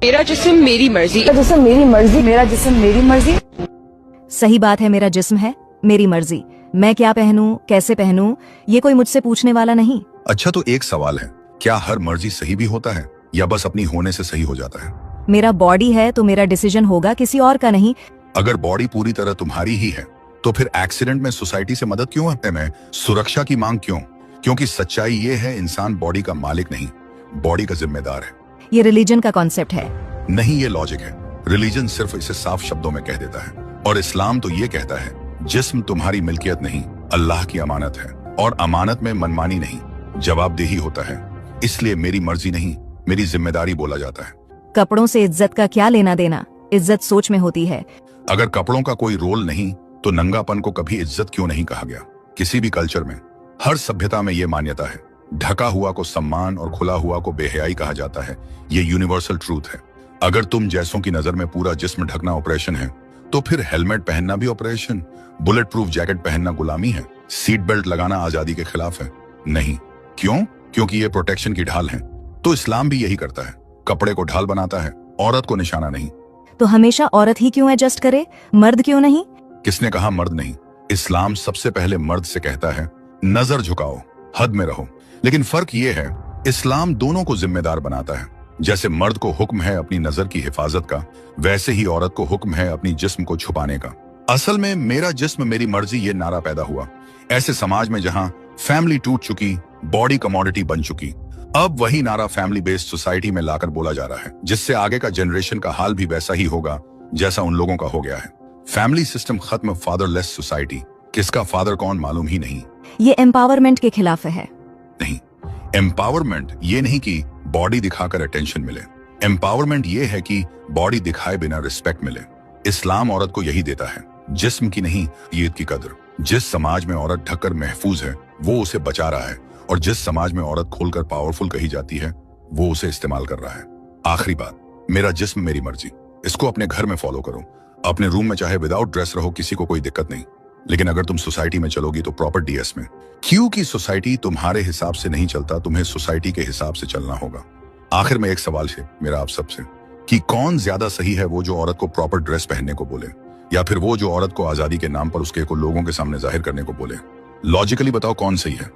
मेरा जिस्म मेरी मर्जी। मेरा जिस्म मेरी मर्जी। मेरा जिस्म मेरी मर्जी। सही बात है, मेरा जिस्म है मेरी मर्जी। मैं क्या पहनूं, कैसे पहनूं, ये कोई मुझसे पूछने वाला नहीं। अच्छा, तो एक सवाल है, क्या हर मर्जी सही भी होता है या बस अपनी होने से सही हो जाता है? मेरा बॉडी है तो मेरा डिसीजन होगा, किसी और का नहीं। अगर बॉडी पूरी तरह तुम्हारी ही है तो फिर एक्सीडेंट में सोसाइटी से मदद क्यों है, में सुरक्षा की मांग क्यों? क्योंकि सच्चाई ये है, इंसान बॉडी का मालिक नहीं, बॉडी का जिम्मेदार है। ये रिलीजन का कॉन्सेप्ट है। नहीं, ये लॉजिक है। रिलीजन सिर्फ इसे साफ शब्दों में कह देता है, और इस्लाम तो ये कहता है जिस्म तुम्हारी मिल्कियत नहीं, अल्लाह की अमानत है, और अमानत में मनमानी नहीं, जवाबदेही होता है। इसलिए मेरी मर्जी नहीं, मेरी जिम्मेदारी बोला जाता है। कपड़ों से इज्जत का क्या लेना देना? इज्जत सोच में होती है। अगर कपड़ों का कोई रोल नहीं तो नंगापन को कभी इज्जत क्यों नहीं कहा गया? किसी भी कल्चर में, हर सभ्यता में ये मान्यता है, ढका हुआ को सम्मान और खुला हुआ को बेहयाई कहा जाता है। ये यूनिवर्सल ट्रूथ है। अगर तुम जैसों की नजर में पूरा जिस्म ढकना ऑपरेशन है, तो फिर हेलमेट पहनना भी ऑपरेशन, बुलेट प्रूफ जैकेट पहनना गुलामी है, सीट बेल्ट लगाना आजादी के खिलाफ है? नहीं। क्यों? क्योंकि ये प्रोटेक्शन की ढाल है। तो इस्लाम भी यही करता है, कपड़े को ढाल बनाता है, औरत को निशाना नहीं। तो हमेशा औरत ही क्यों एडजस्ट करे, मर्द क्यों नहीं? किसने कहा मर्द नहीं? इस्लाम सबसे पहले मर्द से कहता है नजर झुकाओ, हद में रहो। लेकिन फर्क ये है, इस्लाम दोनों को जिम्मेदार बनाता है। जैसे मर्द को हुक्म है अपनी नजर की हिफाजत का, वैसे ही औरत को हुक्म है अपनी जिस्म को छुपाने का। असल में मेरा जिस्म मेरी मर्जी ये नारा पैदा हुआ ऐसे समाज में जहां फैमिली टूट चुकी, बॉडी कमोडिटी बन चुकी। अब वही नारा फैमिली बेस्ड सोसाइटी में लाकर बोला जा रहा है, जिससे आगे का जनरेशन का हाल भी वैसा ही होगा जैसा उन लोगों का हो गया है। फैमिली सिस्टम खत्म, फादरलेस सोसाइटी। किसका फादर कौन मालूम ही नहीं। ये एम्पावरमेंट के खिलाफ है। नहीं, एम्पावरमेंट ये नहीं कि बॉडी दिखाकर अटेंशन मिले। एम्पावरमेंट ये है कि बॉडी दिखाए बिना रिस्पेक्ट मिले। इस्लाम औरत को यही देता है, जिस्म की नहीं, ईद की कदर। जिस समाज में औरत ढककर महफूज है वो उसे बचा रहा है, और जिस समाज में औरत खोलकर पावरफुल कही जाती है वो उसे इस्तेमाल कर रहा है। आखिरी बात, मेरा जिस्म मेरी मर्जी। इसको अपने घर में फॉलो करो। अपने रूम में चाहे विदाउट ड्रेस रहो, किसी को कोई दिक्कत नहीं। लेकिन अगर तुम सोसाइटी में चलोगी तो प्रॉपर डीएस में, क्योंकि सोसाइटी तुम्हारे हिसाब से नहीं चलता, तुम्हें सोसाइटी के हिसाब से चलना होगा। आखिर में एक सवाल है मेरा आप सबसे, कि कौन ज्यादा सही है, वो जो औरत को प्रॉपर ड्रेस पहनने को बोले, या फिर वो जो औरत को आजादी के नाम पर उसके को लोगों के सामने जाहिर करने को बोले? लॉजिकली बताओ कौन सही है?